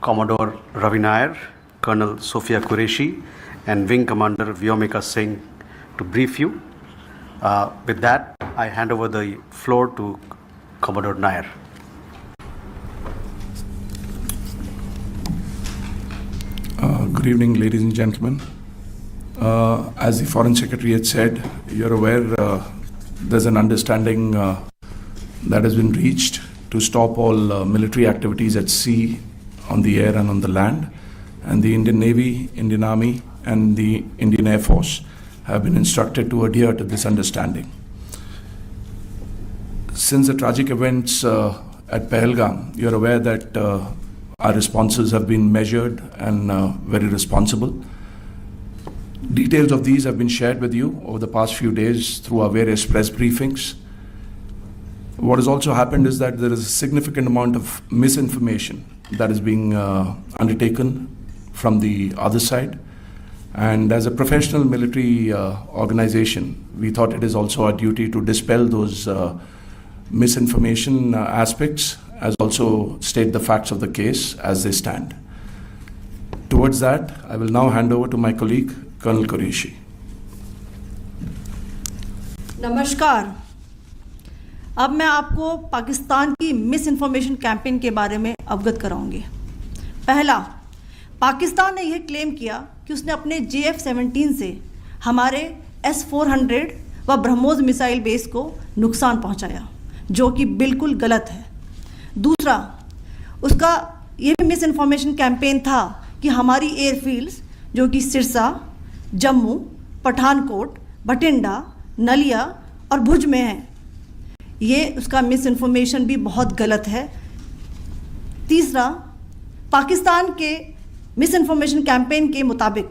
Commodore Ravi Nair, Colonel Sophia Qureshi, and Wing Commander Vyomika Singh to brief you. With that, I hand over the floor to Commodore Nair. Good evening, ladies and gentlemen. As the Foreign Secretary had said, you're aware there's an understanding that has been reached to stop all military activities at sea, on the air and on the land. And the Indian Navy, Indian Army and the Indian Air Force have been instructed to adhere to this understanding. Since the tragic events at Pahalgam, you're aware that our responses have been measured and very responsible. Details of these have been shared with you over the past few days through our various press briefings. What has also happened is that there is a significant amount of misinformation that is being undertaken from the other side. And as a professional military organization, we thought it is also our duty to dispel those misinformation aspects, as also state the facts of the case as they stand. Towards that, I will now hand over to my colleague, Colonel Qureshi. नमस्कार। अब मैं आपको पाकिस्तान की miss information campaign के बारे में अवगत कराऊंगी। पहला, पाकिस्तान ने यह क्लेम किया कि उसने अपने JF-17 से हमारे S-400 व ब्रह्मोस मिसाइल बेस को नुकसान पहुंचाया, जो कि बिल्कुल गलत है। दूसरा, उसका ये भी मिस इन्फॉर्मेशन कैंपेन था कि हमारी एयरफील्ड्स जो कि सिरसा, जम्मू, पठानकोट, बठिंडा, नलिया और भुज में हैं, ये उसका मिस इन्फॉर्मेशन भी बहुत गलत है। तीसरा, पाकिस्तान के मिस इन्फॉर्मेशन कैंपेन के मुताबिक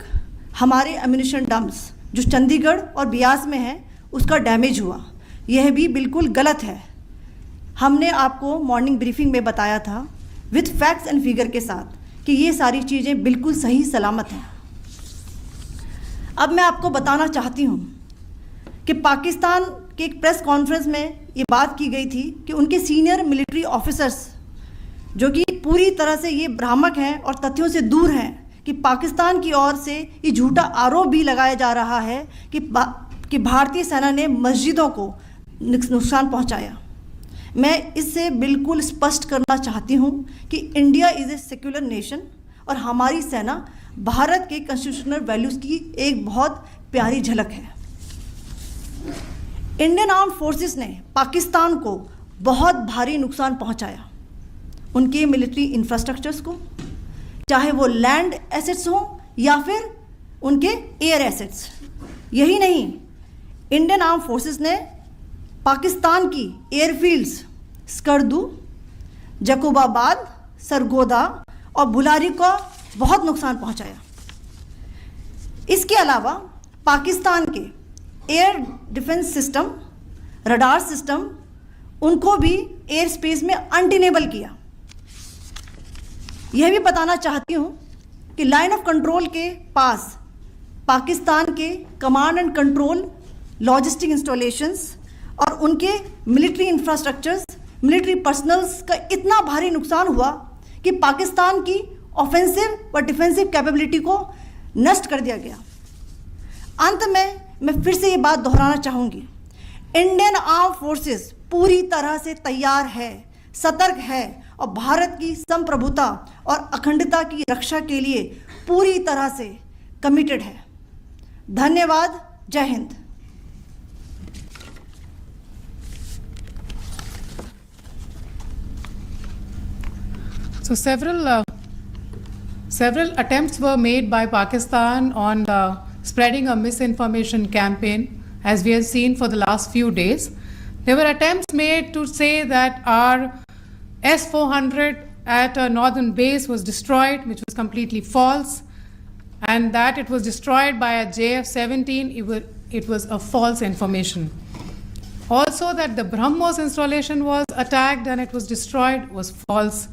हमारे एम्यूनिशन डम्प्स जो चंडीगढ़ और बियास में हैं उसका डैमेज हुआ, यह भी बिल्कुल गलत है। हमने आपको मॉर्निंग ब्रीफिंग में बताया था विद फैक्ट्स एंड फिगर के साथ कि ये सारी चीज़ें बिल्कुल सही सलामत हैं। अब मैं आपको बताना चाहती हूँ कि पाकिस्तान के एक प्रेस कॉन्फ्रेंस में ये बात की गई थी कि उनके सीनियर मिलिट्री ऑफिसर्स जो कि पूरी तरह से ये भ्रामक हैं और तथ्यों से दूर हैं कि पाकिस्तान की ओर से ये झूठा आरोप भी लगाया जा रहा है कि भारतीय सेना ने मस्जिदों को नुकसान पहुंचाया। मैं इससे बिल्कुल स्पष्ट करना चाहती हूं कि India is a secular nation और हमारी सेना भारत के कॉन्स्टिट्यूशनल वैल्यूज़ की एक बहुत प्यारी झलक है। इंडियन आर्म्ड फोर्सेस ने पाकिस्तान को बहुत भारी नुकसान पहुंचाया, उनके मिलिट्री इंफ्रास्ट्रक्चर्स को, चाहे वो लैंड एसेट्स हों या फिर उनके एयर एसेट्स। यही नहीं, इंडियन आर्म्ड फोर्सेस ने पाकिस्तान की एयरफील्ड्स स्कर्दू, जकोबाबाद, सरगोदा और बुलारी को बहुत नुकसान पहुंचाया। इसके अलावा पाकिस्तान के air defence system, radar system, उनको भी एयर स्पेस में अनटेनेबल किया। यह भी बताना चाहती हूँ कि लाइन ऑफ कंट्रोल के पास पाकिस्तान के command and control logistic installations और उनके मिलिट्री इंफ्रास्ट्रक्चर्स, मिलिट्री पर्सनल्स का इतना भारी नुकसान हुआ कि पाकिस्तान की ऑफेंसिव व डिफेंसिव कैपेबिलिटी को नष्ट कर दिया गया। अंत में मैं फिर से ये बात दोहराना चाहूँगी, इंडियन आर्म फोर्सेस पूरी तरह से तैयार है, सतर्क है और भारत की संप्रभुता और अखंडता की रक्षा के लिए पूरी तरह से कमिटेड है। धन्यवाद। जय Hind. So several attempts were made by Pakistan on spreading a misinformation campaign, as we have seen for the last few days. There were attempts made to say that our S-400 at a northern base was destroyed, which was completely false, and that it was destroyed by a JF-17. It was a false information. Also, that the BrahMos installation was attacked and it was destroyed was false.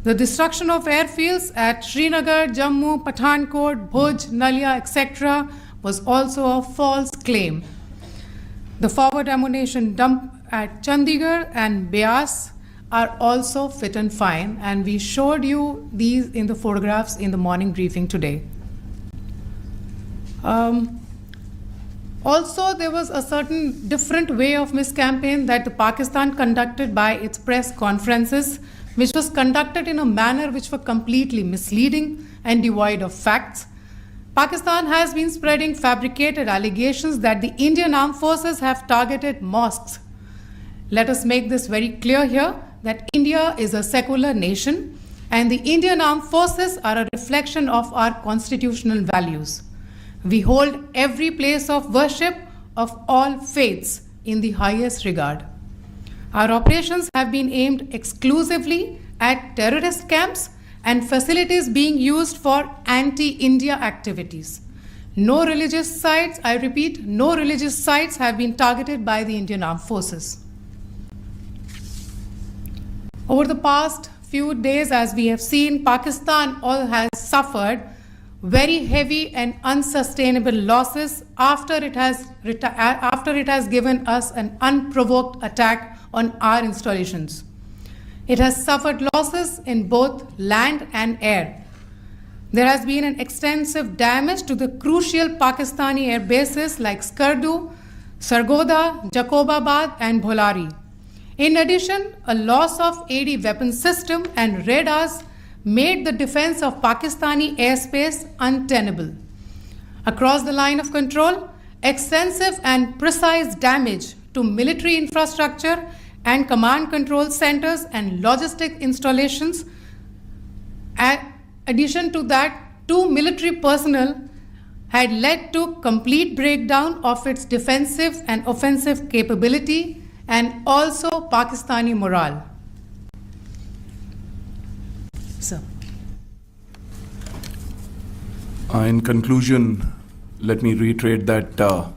The destruction of airfields at Srinagar, Jammu, Pathankot, Bhuj, Nalia, etc. was also a false claim. The forward ammunition dump at Chandigarh and Beas are also fit and fine, and we showed you these in the photographs in the morning briefing today. Also, there was a certain different way of Miss Campaign that the Pakistan conducted by its press conferences, which was conducted in a manner which were completely misleading and devoid of facts. Pakistan has been spreading fabricated allegations that the Indian Armed Forces have targeted mosques. Let us make this very clear here that India is a secular nation and the Indian Armed Forces are a reflection of our constitutional values. We hold every place of worship of all faiths in the highest regard. Our operations have been aimed exclusively at terrorist camps and facilities being used for anti-India activities. No religious sites, I repeat, no religious sites have been targeted by the Indian Armed Forces. Over the past few days, as we have seen, Pakistan has suffered very heavy and unsustainable losses after it has given us an unprovoked attack on our installations. It has suffered losses in both land and air. There has been an extensive damage to the crucial Pakistani air bases like Skardu, Sargodha, Jacobabad and Bholari. In addition, a loss of AD weapon system and radars made the defense of Pakistani airspace untenable. Across the line of control, extensive and precise damage to military infrastructure and command control centers and logistic installations. In addition to that, 2 military personnel had led to complete breakdown of its defensive and offensive capability and also Pakistani morale. Sir. In conclusion, let me reiterate that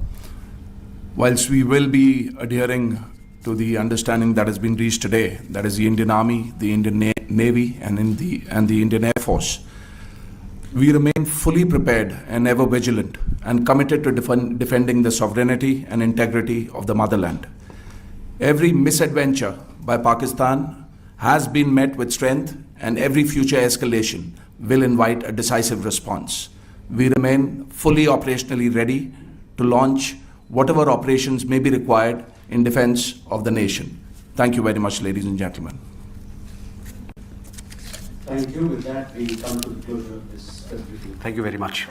whilst we will be adhering to the understanding that has been reached today, that is the Indian Army, the Indian Navy, and the Indian Air Force, we remain fully prepared and ever vigilant and committed to defending the sovereignty and integrity of the motherland. Every misadventure by Pakistan has been met with strength, and every future escalation will invite a decisive response. We remain fully operationally ready to launch whatever operations may be required in defense of the nation. Thank you very much, ladies and gentlemen. Thank you. With that, we come to the closure of this briefing. Thank you very much.